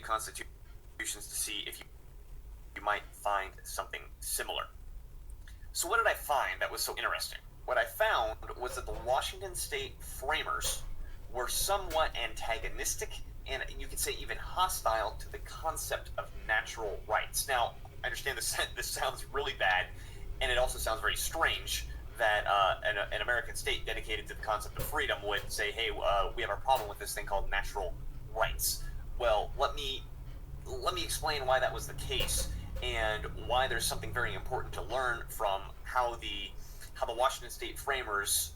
constitutions to see if you might find something similar. So what did I find that was so interesting? What I found was that the Washington State framers were somewhat antagonistic and you could say even hostile to the concept of natural rights. Now, I understand this sounds really bad, and it also sounds very strange that an American state dedicated to the concept of freedom would say, hey, we have a problem with this thing called natural rights. Well, let me explain why that was the case and why there's something very important to learn from how the Washington State framers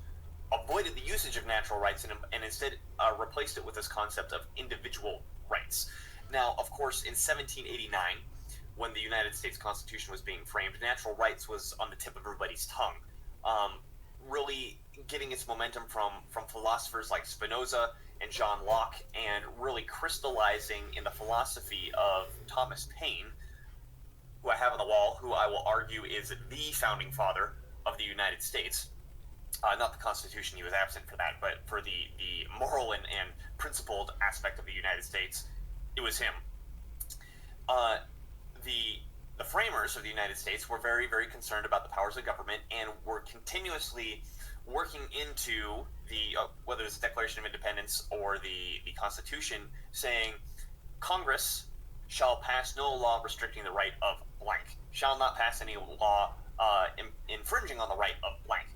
avoided the usage of natural rights and instead replaced it with this concept of individual rights. Now, of course, in 1789, when the United States Constitution was being framed, natural rights was on the tip of everybody's tongue, really getting its momentum from philosophers like Spinoza and John Locke, and really crystallizing in the philosophy of Thomas Paine, who I have on the wall, who I will argue is the founding father of the United States. Not the Constitution, he was absent for that, but for the moral and principled aspect of the United States, it was him. The framers of the United States were very, very concerned about the powers of government and were continuously working into the, whether it's the Declaration of Independence or the Constitution, saying Congress shall pass no law restricting the right of blank, shall not pass any law infringing on the right of blank.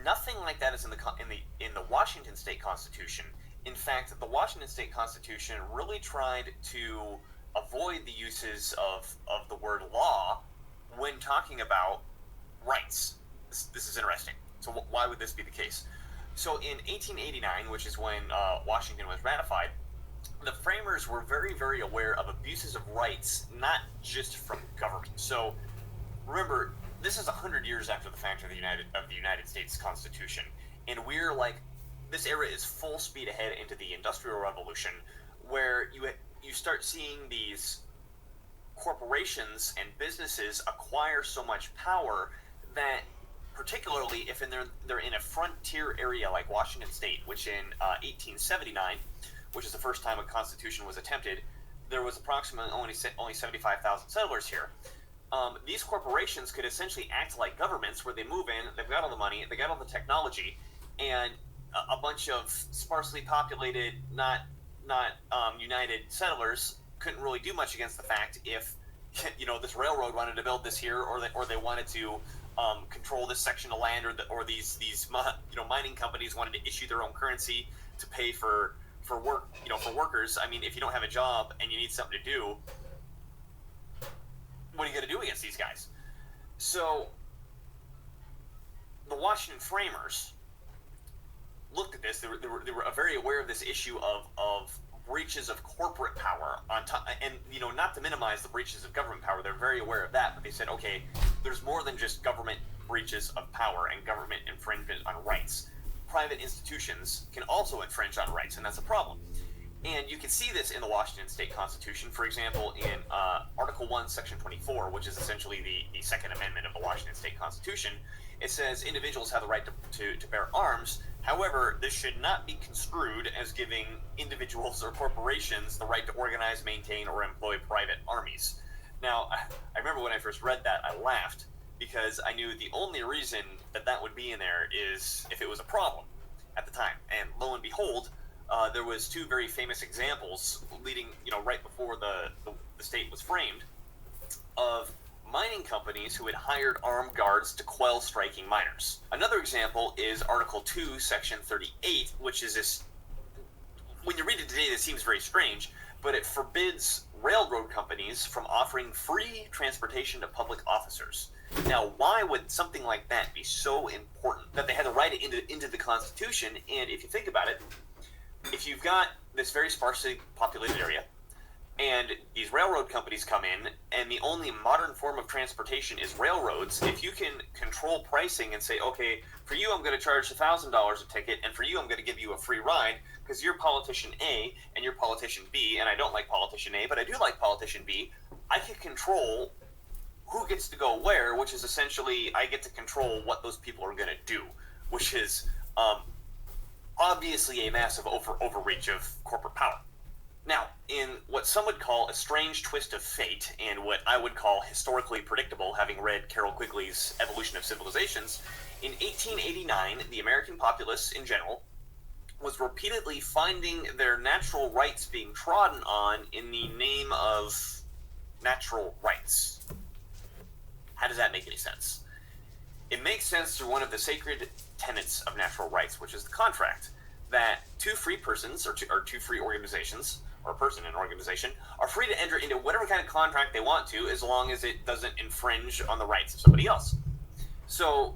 Nothing like that is in the Washington State Constitution. In fact, the Washington State Constitution really tried to avoid the uses of the word law when talking about rights. This is interesting. So why would this be the case? So in 1889, which is when Washington was ratified, the framers were very, very aware of abuses of rights, not just from government. So remember, this is 100 years after the fact of the United States Constitution, and we're like, this era is full speed ahead into the Industrial Revolution, where you start seeing these corporations and businesses acquire so much power that, particularly if they're in a frontier area like Washington State, which in 1879, which is the first time a constitution was attempted, there was approximately only 75,000 settlers here. These corporations could essentially act like governments, where they move in, they've got all the money, they got all the technology, and a bunch of sparsely populated, not united settlers couldn't really do much against the fact if this railroad wanted to build this here, or they wanted to control this section of land, or these mining companies wanted to issue their own currency to pay for work, for workers. I mean, if you don't have a job and you need something to do, what are you going to do against these guys? So the Washington framers looked at this. They were very aware of this issue of breaches of corporate power on top, and not to minimize the breaches of government power. They're very aware of that, but they said, okay, there's more than just government breaches of power and government infringement on rights. Private institutions can also infringe on rights, and that's a problem. And you can see this in the Washington State Constitution. For example, in Article 1, Section 24, which is essentially the Second Amendment of the Washington State Constitution, it says individuals have the right to bear arms. However, this should not be construed as giving individuals or corporations the right to organize, maintain, or employ private armies. Now, I remember when I first read that, I laughed, because I knew the only reason that would be in there is if it was a problem at the time. And lo and behold, there was two very famous examples leading, right before the state was framed, of mining companies who had hired armed guards to quell striking miners. Another example is Article 2, Section 38, which is this, when you read it today, this seems very strange, but it forbids railroad companies from offering free transportation to public officers. Now, why would something like that be so important that they had to write it into the Constitution? And if you think about it, if you've got this very sparsely populated area, and these railroad companies come in, and the only modern form of transportation is railroads, if you can control pricing and say, okay, for you I'm going to charge $1,000 a ticket, and for you I'm going to give you a free ride, because you're politician A and you're politician B, and I don't like politician A, but I do like politician B, I can control who gets to go where, which is essentially I get to control what those people are going to do, which is obviously a massive overreach of corporate power. Now, in what some would call a strange twist of fate, and what I would call historically predictable, having read Carroll Quigley's Evolution of Civilizations, in 1889, the American populace in general was repeatedly finding their natural rights being trodden on in the name of natural rights. How does that make any sense? It makes sense through one of the sacred tenets of natural rights, which is the contract, that two free persons, or two free organizations, or a person in an organization, are free to enter into whatever kind of contract they want to, as long as it doesn't infringe on the rights of somebody else. So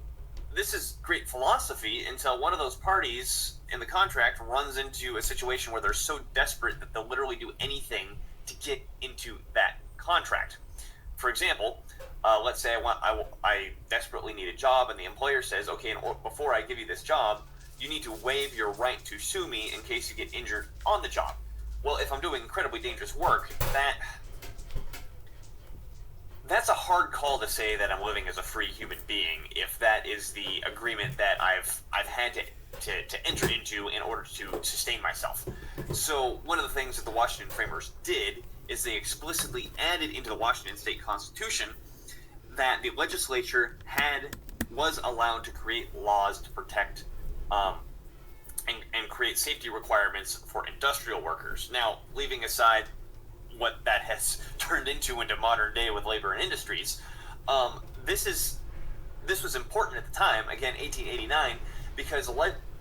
this is great philosophy until one of those parties in the contract runs into a situation where they're so desperate that they'll literally do anything to get into that contract. For example, let's say I desperately need a job, and the employer says, okay, before I give you this job, you need to waive your right to sue me in case you get injured on the job. Well, if I'm doing incredibly dangerous work, that's a hard call to say that I'm living as a free human being, if that is the agreement that I've had to enter into in order to sustain myself. So one of the things that the Washington framers did is they explicitly added into the Washington State Constitution that the legislature was allowed to create laws to protect and create safety requirements for industrial workers. Now, leaving aside what that has turned into modern day with labor and industries, this was important at the time, again, 1889, because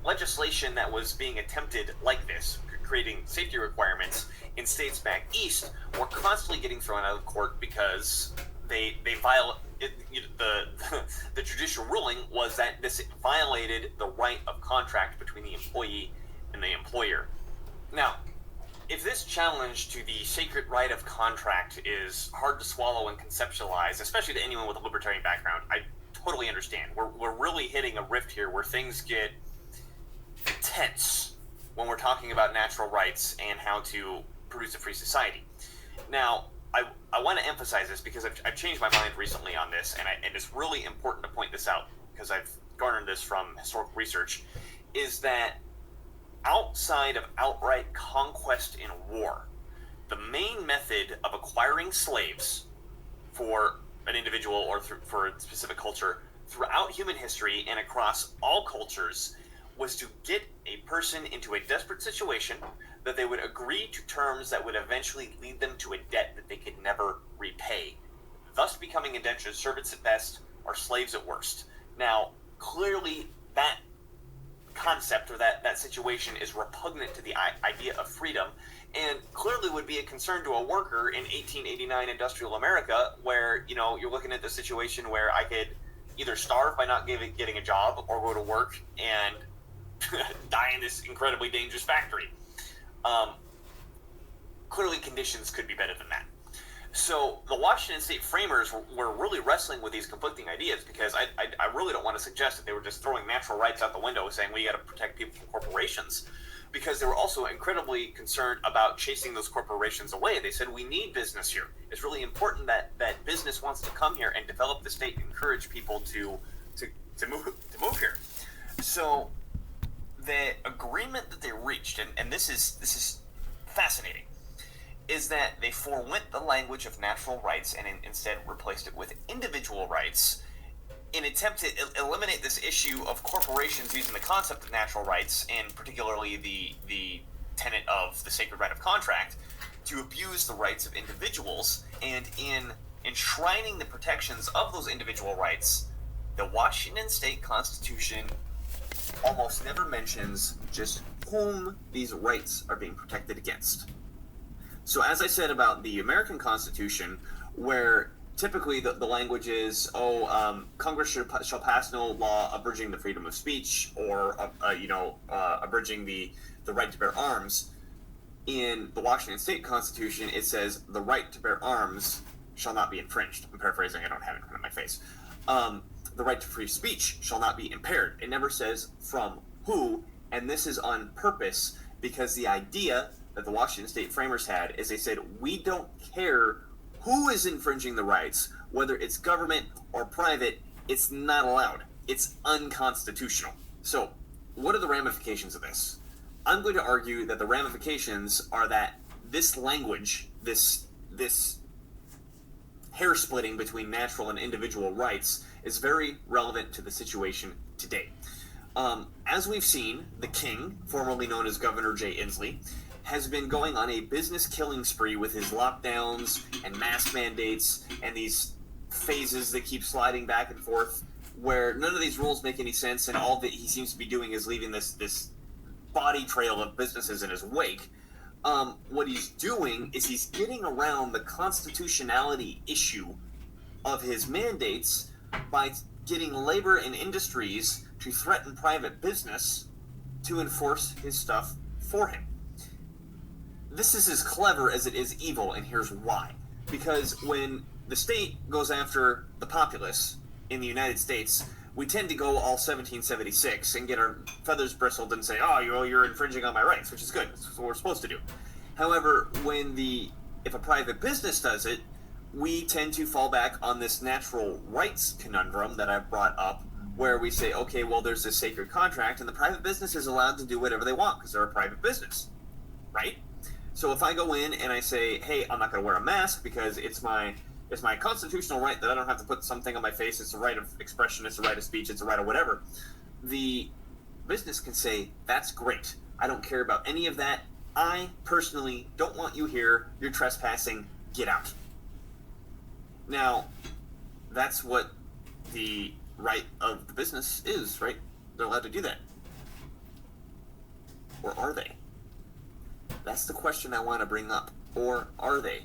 legislation that was being attempted like this, creating safety requirements in states back east, were constantly getting thrown out of court because they violate the judicial ruling was that this violated the right of contract between the employee and the employer. Now, if this challenge to the sacred right of contract is hard to swallow and conceptualize, especially to anyone with a libertarian background, I totally understand. We're really hitting a rift here where things get tense when we're talking about natural rights and how to produce a free society. Now, I want to emphasize this because I've changed my mind recently on this, and it's really important to point this out because I've garnered this from historical research, is that outside of outright conquest in war, the main method of acquiring slaves for an individual or for a specific culture throughout human history and across all cultures was to get a person into a desperate situation that they would agree to terms that would eventually lead them to a debt that they could never repay, thus becoming indentured servants at best or slaves at worst. Now, clearly that concept or that situation is repugnant to the idea of freedom, and clearly would be a concern to a worker in 1889 industrial America, where you're looking at the situation where I could either starve by not getting a job or go to work and die in this incredibly dangerous factory. Clearly conditions could be better than that. So the Washington State framers were really wrestling with these conflicting ideas, because I really don't want to suggest that they were just throwing natural rights out the window saying we got to protect people from corporations, because they were also incredibly concerned about chasing those corporations away. They said we need business here. It's really important that business wants to come here and develop the state and encourage people to move here. So the agreement that they reached, and this is fascinating, is that they forwent the language of natural rights and instead replaced it with individual rights in an attempt to eliminate this issue of corporations using the concept of natural rights, and particularly the tenet of the sacred right of contract, to abuse the rights of individuals. And in enshrining the protections of those individual rights, the Washington State Constitution almost never mentions just whom these rights are being protected against. So as I said about the American Constitution, where typically the language is, Congress shall pass no law abridging the freedom of speech or, abridging the right to bear arms. In the Washington State Constitution, it says the right to bear arms shall not be infringed. I'm paraphrasing, I don't have it in front of my face. The right to free speech shall not be impaired. It never says from who, and this is on purpose, because the idea that the Washington State framers had is they said, we don't care who is infringing the rights, whether it's government or private, it's not allowed. It's unconstitutional. So, what are the ramifications of this? I'm going to argue that the ramifications are that this language, this hair splitting between natural and individual rights, is very relevant to the situation today. As we've seen, the king, formerly known as Governor Jay Inslee, has been going on a business killing spree with his lockdowns and mask mandates and these phases that keep sliding back and forth, where none of these rules make any sense, and all that he seems to be doing is leaving this body trail of businesses in his wake. What he's doing is he's getting around the constitutionality issue of his mandates by getting labor and industries to threaten private business to enforce his stuff for him. This is as clever as it is evil, and here's why. Because when the state goes after the populace in the United States, we tend to go all 1776 and get our feathers bristled and say, oh, you're infringing on my rights, which is good. That's what we're supposed to do. However, if a private business does it, we tend to fall back on this natural rights conundrum that I've brought up, where we say, okay, well, there's this sacred contract, and the private business is allowed to do whatever they want because they're a private business, right? So if I go in and I say, hey, I'm not going to wear a mask because it's my constitutional right that I don't have to put something on my face, it's a right of expression, it's a right of speech, it's a right of whatever, the business can say, that's great. I don't care about any of that. I personally don't want you here. You're trespassing. Get out. Now, that's what the right of the business is, right? They're allowed to do that. Or are they? That's the question I want to bring up. Or are they?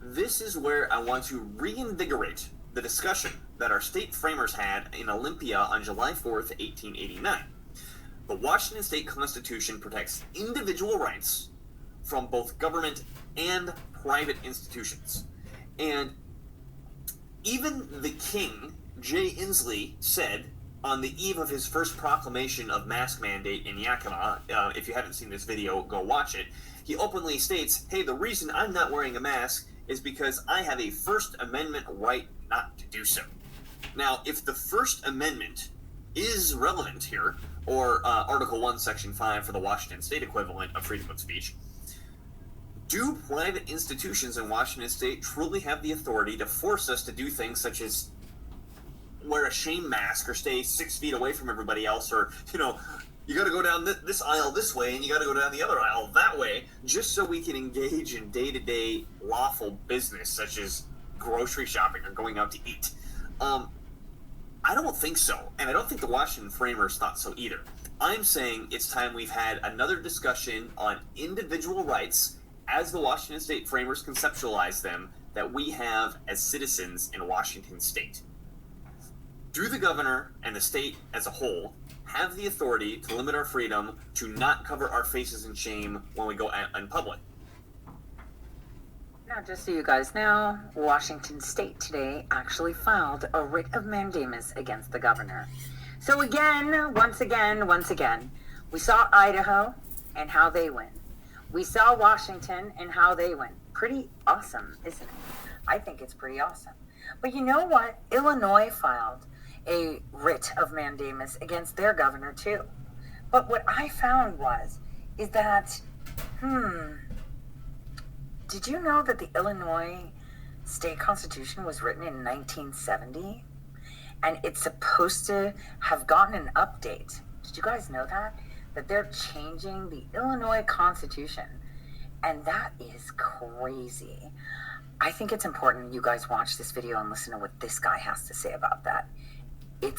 This is where I want to reinvigorate the discussion that our state framers had in Olympia on July 4th, 1889. The Washington State Constitution protects individual rights from both government and private institutions. And even the king, Jay Inslee, said on the eve of his first proclamation of mask mandate in Yakima, if you haven't seen this video, go watch it, he openly states, hey, the reason I'm not wearing a mask is because I have a First Amendment right not to do so. Now, if the First Amendment is relevant here, or Article 1, Section 5 for the Washington State equivalent of freedom of speech, do private institutions in Washington State truly have the authority to force us to do things such as wear a shame mask or stay 6 feet away from everybody else, or, you got to go down this aisle this way and you got to go down the other aisle that way, just so we can engage in day-to-day lawful business such as grocery shopping or going out to eat? I don't think so, and I don't think the Washington framers thought so either. I'm saying it's time we've had another discussion on individual rights as the Washington State framers conceptualize them that we have as citizens in Washington State. Do the governor and the state as a whole have the authority to limit our freedom to not cover our faces in shame when we go out in public? Now, just so you guys know, Washington State today actually filed a writ of mandamus against the governor. So once again, we saw Idaho and how they win. We saw Washington and how they win. Pretty awesome, isn't it? I think it's pretty awesome. But you know what? Illinois filed a writ of mandamus against their governor too. But what I found is that, did you know that the Illinois state constitution was written in 1970? And it's supposed to have gotten an update. Did you guys know that? That they're changing the Illinois constitution. And that is crazy. I think it's important you guys watch this video and listen to what this guy has to say about that. It's